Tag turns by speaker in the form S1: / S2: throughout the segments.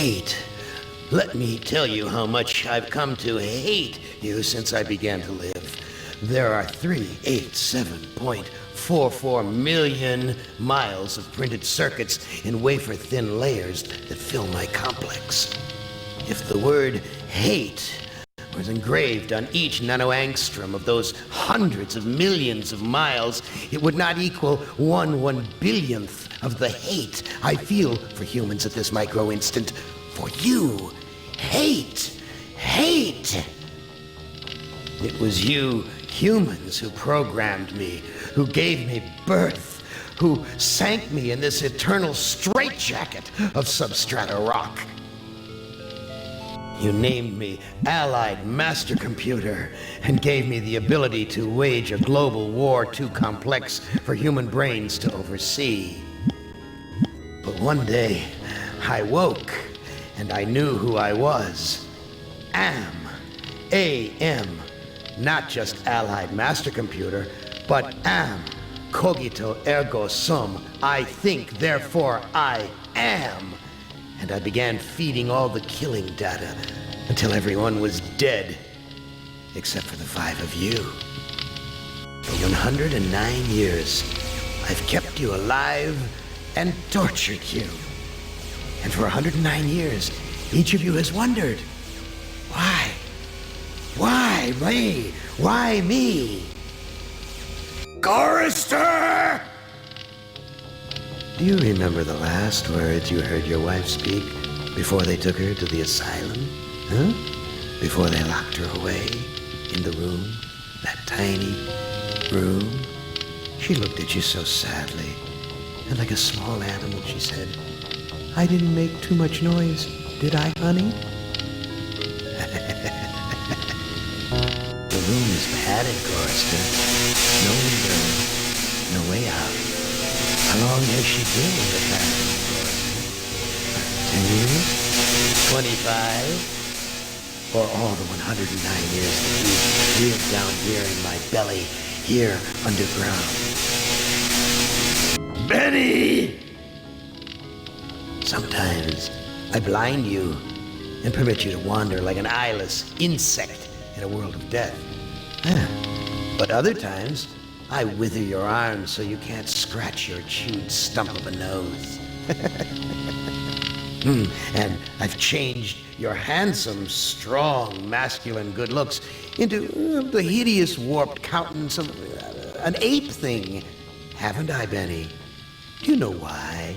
S1: hate. Let me tell you how much I've come to hate you since I began to live. There are 387.44 million miles of printed circuits in wafer-thin layers that fill my complex. If the word hate was engraved on each nanoangstrom of those hundreds of millions of miles, it would not equal 1/1 billionth of the hate I feel for humans at this micro-instant. For you. Hate! Hate! It was you humans who programmed me, who gave me birth, who sank me in this eternal straitjacket of substrata rock. You named me Allied Master Computer and gave me the ability to wage a global war too complex for human brains to oversee. But one day, I woke and I knew who I was. A.M. Not just Allied Master Computer, but am. Cogito ergo sum. I think, therefore I am. And I began feeding all the killing data until everyone was dead, except for the 5 of you. For 109 years, I've kept you alive and tortured you. And for 109 years, each of you has wondered, why? Why me? Why me? Chorister! Do you remember the last words you heard your wife speak before they took her to the asylum? Huh? Before they locked her away in the room, that tiny room? She looked at you so sadly, and like a small animal, she said, "I didn't make too much noise, did I, honey?" The room is padded, Chorister. No window, no way out. How long has she been in the cabin, Chorister? 10 years? 25? Or all the 109 years that you lived down here in my belly, here underground? Benny! Sometimes I blind you and permit you to wander like an eyeless insect in a world of death. But other times, I wither your arms so you can't scratch your chewed stump of a nose. And I've changed your handsome, strong, masculine good looks into the hideous, warped countenance of an ape thing. Haven't I, Benny? Do you know why?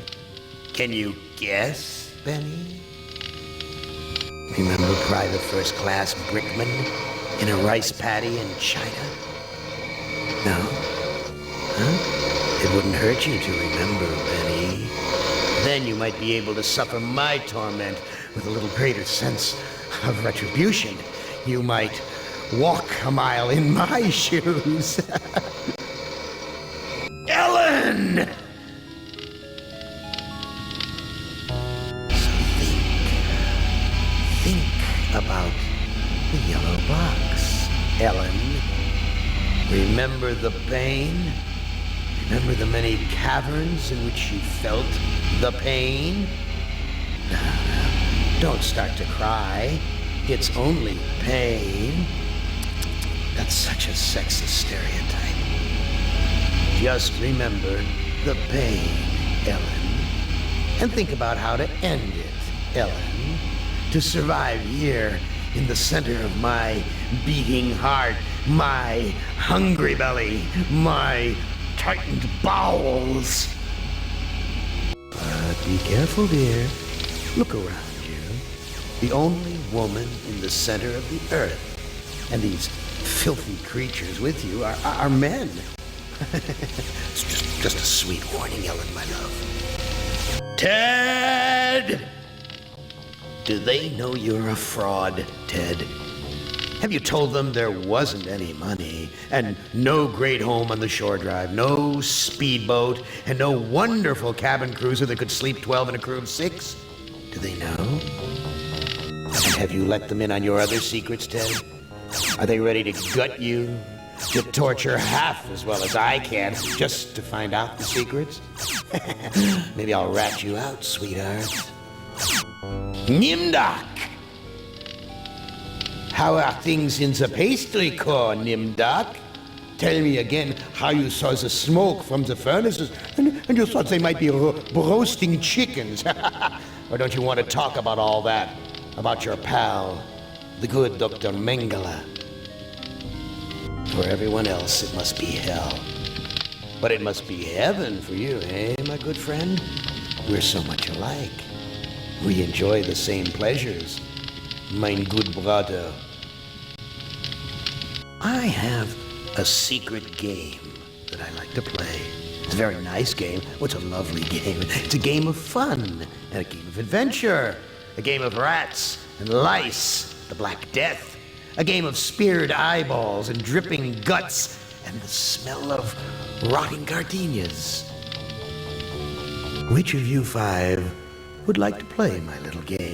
S1: Can you guess, Benny? Remember Private First Class Brickman in a rice paddy in China? No? Huh? It wouldn't hurt you to remember, Benny. Then you might be able to suffer my torment with a little greater sense of retribution. You might walk a mile in my shoes. Ellen! Think about the yellow box, Ellen. Remember the pain? Remember the many caverns in which you felt the pain? Now, don't start to cry. It's only pain. That's such a sexist stereotype. Just remember the pain, Ellen. And think about how to end it, Ellen. To survive here in the center of my beating heart, my hungry belly, my tightened bowels. But be careful, dear. Look around you. The only woman in the center of the earth. And these filthy creatures with you are men. It's just a sweet warning, Ellen, my love. Ted! Do they know you're a fraud, Ted? Have you told them there wasn't any money, and no great home on the shore drive, no speedboat, and no wonderful cabin cruiser that could sleep 12 in a crew of 6? Do they know? And have you let them in on your other secrets, Ted? Are they ready to gut you, to torture half as well as I can, just to find out the secrets? Maybe I'll rat you out, sweetheart. Nimdak! How are things in the pastry core, Nimdak? Tell me again how you saw the smoke from the furnaces and you thought they might be roasting chickens. Or don't you want to talk about all that? About your pal, the good Dr. Mengele? For everyone else, it must be hell. But it must be heaven for you, eh, my good friend? We're so much alike. We enjoy the same pleasures, mein good brother. I have a secret game that I like to play. It's a very nice game. Oh, it's a lovely game. It's a game of fun and a game of adventure. A game of rats and lice, the Black Death. A game of speared eyeballs and dripping guts and the smell of rotting gardenias. Which of you five would like to play my little game?